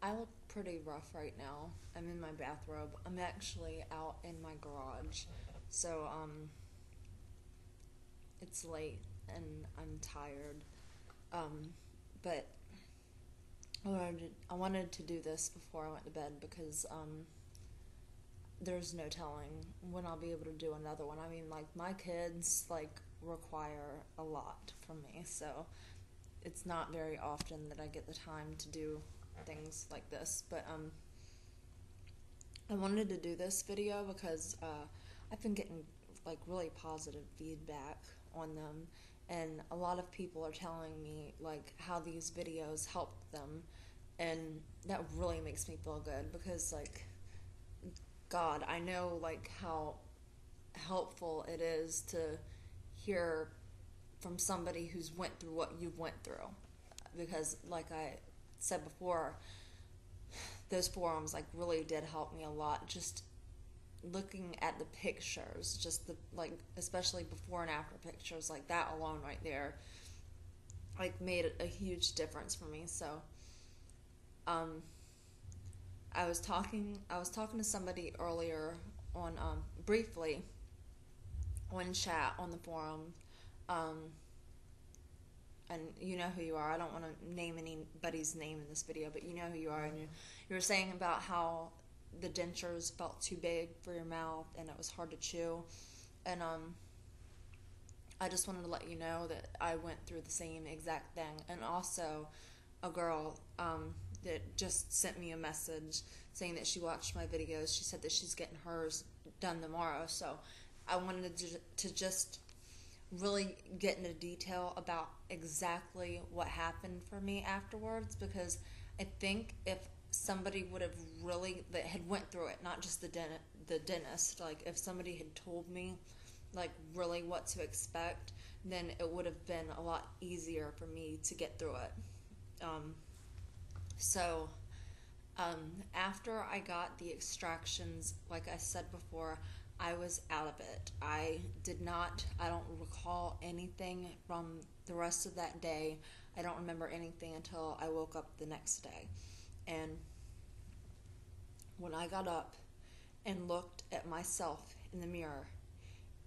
I look pretty rough right now. I'm in my bathrobe. I'm actually out in my garage. So, it's late and I'm tired. But I wanted to do this before I went to bed because, there's no telling when I'll be able to do another one. I mean, like, my kids, like, require a lot from me, so it's not very often that I get the time to do things like this, but I wanted to do this video because I've been getting like really positive feedback on them, and a lot of people are telling me like how these videos help them, and that really makes me feel good because, like, God, I know like how helpful it is to hear from somebody who's went through what you went through, because like I said before, those forums like really did help me a lot. Just looking at the pictures, just the, like, especially before and after pictures, like that alone right there like made a huge difference for me. So um I was talking to somebody earlier on, briefly on chat on the forum, um and you know who you are. I don't want to name anybody's name in this video, but you know who you are, and you were saying about how the dentures felt too big for your mouth and it was hard to chew, and I just wanted to let you know that I went through the same exact thing. And also, a girl that just sent me a message saying that she watched my videos. She said that she's getting hers done tomorrow. So I wanted to just really get into detail about exactly what happened for me afterwards, because I think if somebody would have really, that had went through it, not just the dentist, like if somebody had told me like really what to expect, then it would have been a lot easier for me to get through it. So after I got the extractions, like I said before, I was out of it. I don't recall anything from the rest of that day. I don't remember anything until I woke up the next day. And when I got up and looked at myself in the mirror,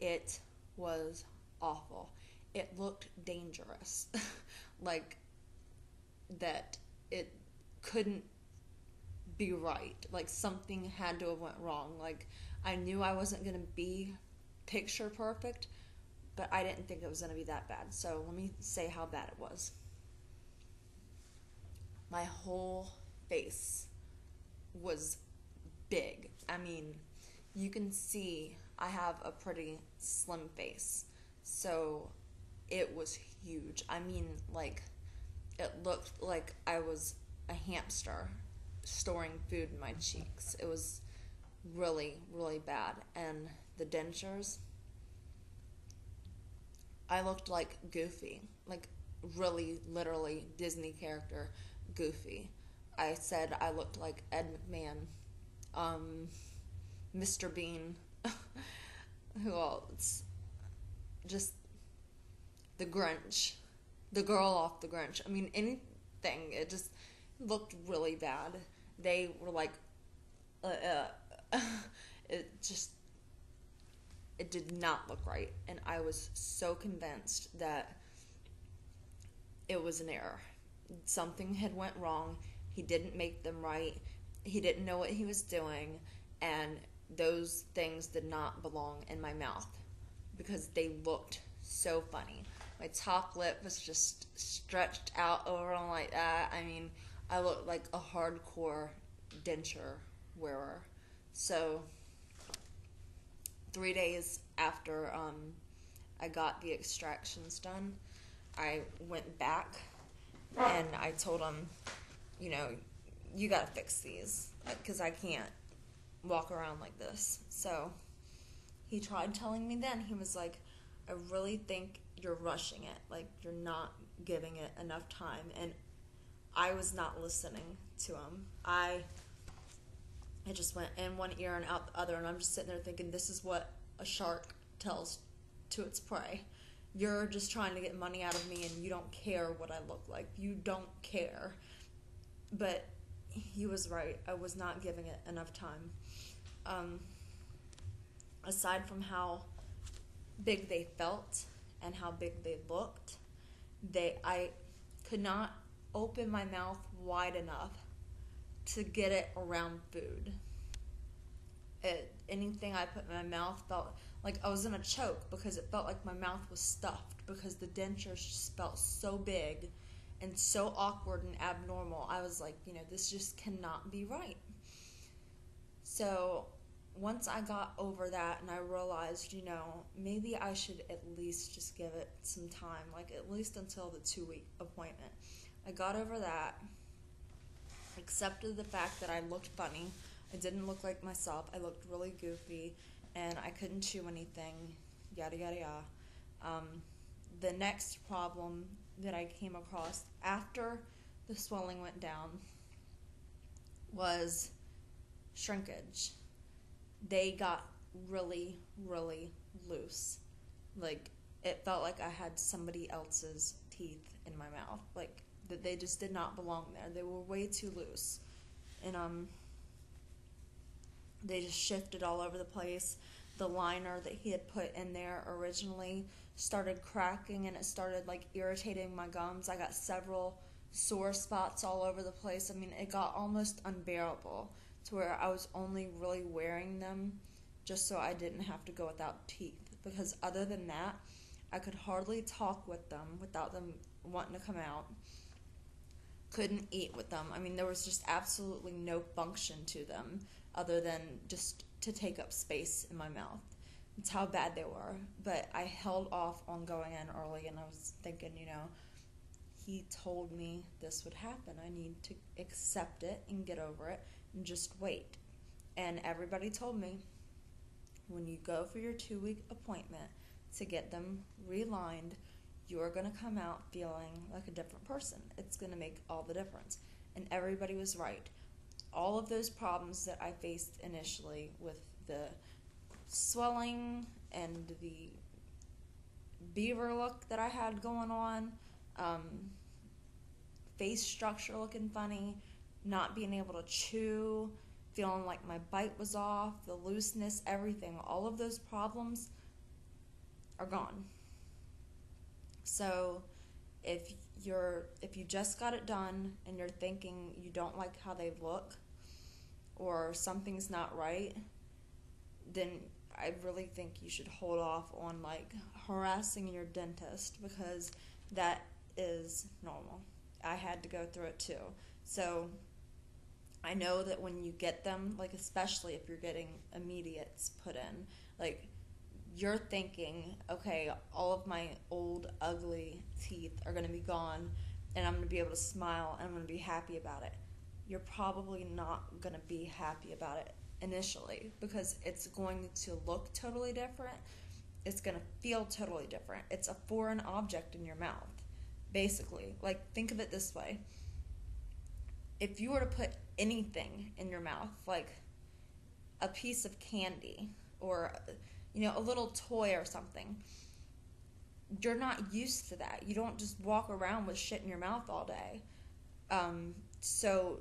it was awful. It looked dangerous. Like that it couldn't be right. Like something had to have went wrong. Like I knew I wasn't going to be picture perfect, but I didn't think it was going to be that bad. So let me say how bad it was. My whole face was big. I mean, you can see I have a pretty slim face. So it was huge. I mean, like, it looked like I was a hamster storing food in my cheeks. It was really, really bad. And the dentures, I looked like Goofy, like really, literally Disney character Goofy. I said I looked like Ed McMahon, Mr. Bean, who else? Just the Grinch, the girl off the Grinch. I mean, anything. It just looked really bad. They were like, it just, it did not look right. And I was so convinced that it was an error. Something had went wrong. He didn't make them right. He didn't know what he was doing. And those things did not belong in my mouth because they looked so funny. My top lip was just stretched out over and like that. I mean, I looked like a hardcore denture wearer. So 3 days after I got the extractions done, I went back and I told him, you know, you gotta fix these because I can't walk around like this. So he tried telling me then. He was like, I really think you're rushing it. Like, you're not giving it enough time. And I was not listening to him. I just went in one ear and out the other, and I'm just sitting there thinking, this is what a shark tells to its prey. You're just trying to get money out of me, and you don't care what I look like. You don't care. But he was right. I was not giving it enough time. Aside from how big they felt and how big they looked, I could not open my mouth wide enough to get it around food. Anything I put in my mouth felt like I was in a choke, because it felt like my mouth was stuffed, because the dentures just felt so big and so awkward and abnormal. I was like, this just cannot be right. So once I got over that and I realized, maybe I should at least just give it some time, like at least until the 2-week appointment. I got over that, accepted the fact that I looked funny. I didn't look like myself. I looked really goofy, and I couldn't chew anything, yada, yada, yada. The next problem that I came across after the swelling went down was shrinkage. They got really, really loose. Like, it felt like I had somebody else's teeth in my mouth. Like, that they just did not belong there. They were way too loose. And, they just shifted all over the place. The liner that he had put in there originally started cracking, and it started like irritating my gums. I got several sore spots all over the place. I mean, it got almost unbearable to where I was only really wearing them just so I didn't have to go without teeth, because other than that, I could hardly talk with them without them wanting to come out. Couldn't eat with them. I mean, there was just absolutely no function to them other than just to take up space in my mouth. That's how bad they were. But I held off on going in early, and I was thinking, he told me this would happen. I need to accept it and get over it and just wait. And everybody told me, when you go for your 2-week appointment to get them relined, you're going to come out feeling like a different person. It's going to make all the difference. And everybody was right. All of those problems that I faced initially with the swelling and the beaver look that I had going on, face structure looking funny, not being able to chew, feeling like my bite was off, the looseness, everything, all of those problems are gone. So if you just got it done and you're thinking you don't like how they look or something's not right, then I really think you should hold off on like harassing your dentist, because that is normal. I had to go through it too. So I know that when you get them, like especially if you're getting immediates put in, like you're thinking, okay, all of my old ugly teeth are going to be gone and I'm going to be able to smile and I'm going to be happy about it. You're probably not going to be happy about it initially, because it's going to look totally different. It's going to feel totally different. It's a foreign object in your mouth, basically. Like, think of it this way. If you were to put anything in your mouth, like a piece of candy or a little toy or something, you're not used to that. You don't just walk around with shit in your mouth all day. So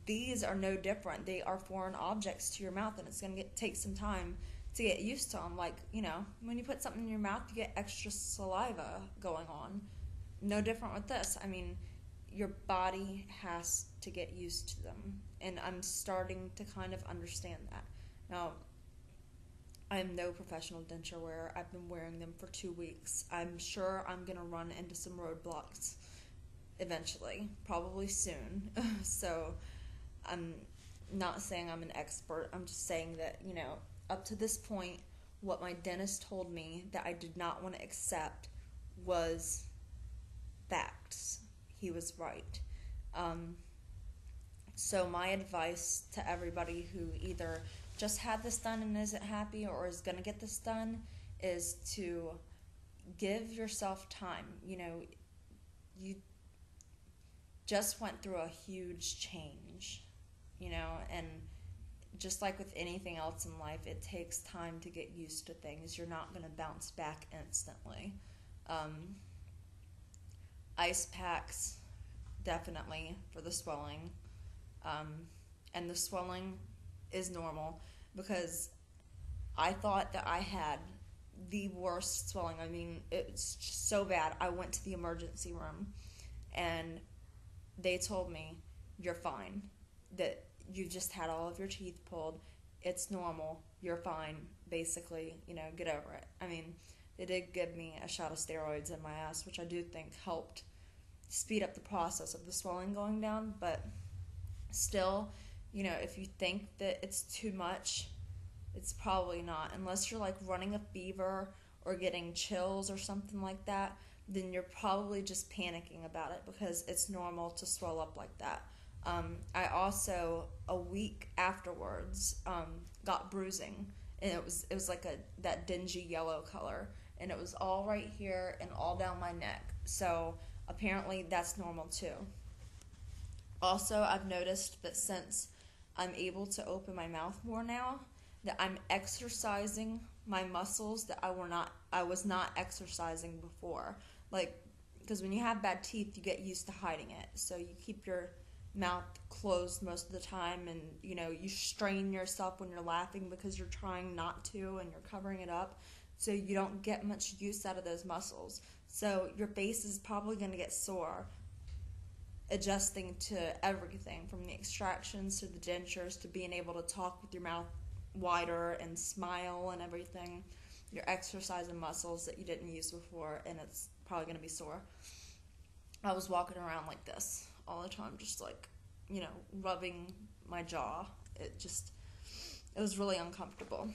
these are no different. They are foreign objects to your mouth, and it's going to take some time to get used to them. Like, when you put something in your mouth, you get extra saliva going on. No different with this. I mean, your body has to get used to them, and I'm starting to kind of understand that. Now, I am no professional denture wearer. I've been wearing them for 2 weeks. I'm sure I'm going to run into some roadblocks eventually, probably soon. So I'm not saying I'm an expert. I'm just saying that, up to this point, what my dentist told me that I did not want to accept was facts. He was right. So my advice to everybody who either just had this done and isn't happy or is going to get this done is to give yourself time. You just went through a huge change, and just like with anything else in life, it takes time to get used to things. You're not going to bounce back instantly. Ice packs, definitely, for the swelling. And the swelling is normal, because I thought that I had the worst swelling. I mean, it's just so bad. I went to the emergency room, and they told me, you're fine, that you just had all of your teeth pulled. It's normal. You're fine. Basically, get over it. I mean, they did give me a shot of steroids in my ass, which I do think helped speed up the process of the swelling going down. But still, if you think that it's too much, it's probably not. Unless you're like running a fever or getting chills or something like that, then you're probably just panicking about it, because it's normal to swell up like that. I also, a week afterwards, got bruising, and it was like that dingy yellow color, and it was all right here and all down my neck. So apparently that's normal too. Also, I've noticed that since I'm able to open my mouth more now, that I'm exercising my muscles that I was not exercising before. Like, because when you have bad teeth, you get used to hiding it. So you keep your mouth closed most of the time, and you strain yourself when you're laughing because you're trying not to, and you're covering it up. So you don't get much use out of those muscles. So your face is probably going to get sore adjusting to everything, from the extractions to the dentures to being able to talk with your mouth wider and smile and everything. You're exercising muscles that you didn't use before, and it's probably going to be sore. I was walking around like this all the time, just like, rubbing my jaw. It was really uncomfortable.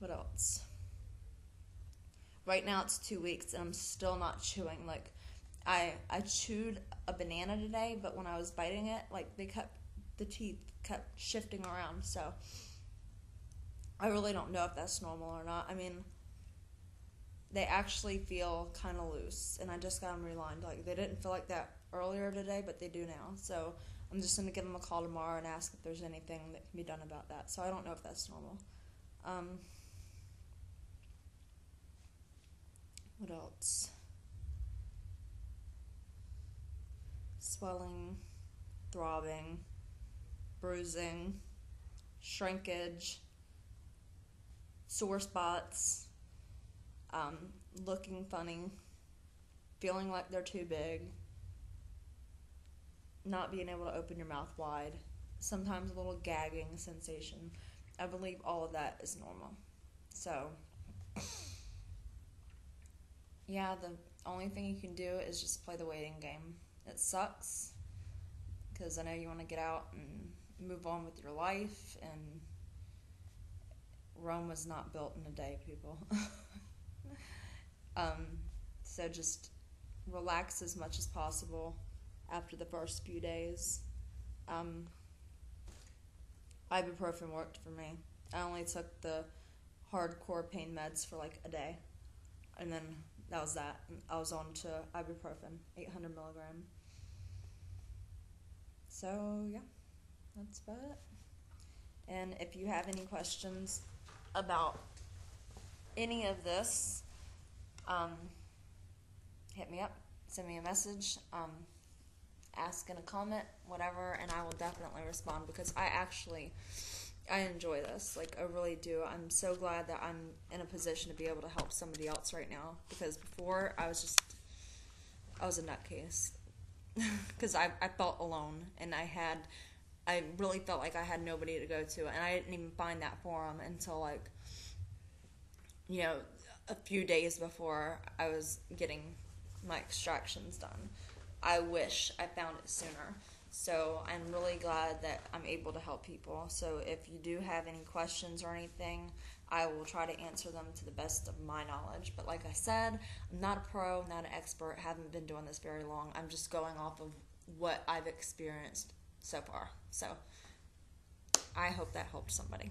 What else? Right now it's 2 weeks and I'm still not chewing. Like, I chewed a banana today, but when I was biting it, like, the teeth kept shifting around. So I really don't know if that's normal or not. I mean, they actually feel kind of loose, and I just got them relined. Like, they didn't feel like that earlier today, but they do now. So I'm just going to give them a call tomorrow and ask if there's anything that can be done about that. So I don't know if that's normal. What else? Swelling, throbbing, bruising, shrinkage, sore spots, looking funny, feeling like they're too big, not being able to open your mouth wide, sometimes a little gagging sensation. I believe all of that is normal. So, yeah, the only thing you can do is just play the waiting game. It sucks, because I know you want to get out and move on with your life, and Rome was not built in a day, people. So just relax as much as possible after the first few days. Ibuprofen worked for me. I only took the hardcore pain meds for like a day, and then that was that. I was on to ibuprofen, 800 milligram. So yeah, that's about it. And if you have any questions about any of this, hit me up, send me a message, ask in a comment, whatever, and I will definitely respond, because I enjoy this. Like, I really do. I'm so glad that I'm in a position to be able to help somebody else right now, because before I was a nutcase, because I felt alone, and I really felt like I had nobody to go to, and I didn't even find that forum until, like, a few days before I was getting my extractions done. I wish I found it sooner. So I'm really glad that I'm able to help people. So if you do have any questions or anything, I will try to answer them to the best of my knowledge. But like I said, I'm not a pro, not an expert, haven't been doing this very long. I'm just going off of what I've experienced so far. So I hope that helped somebody.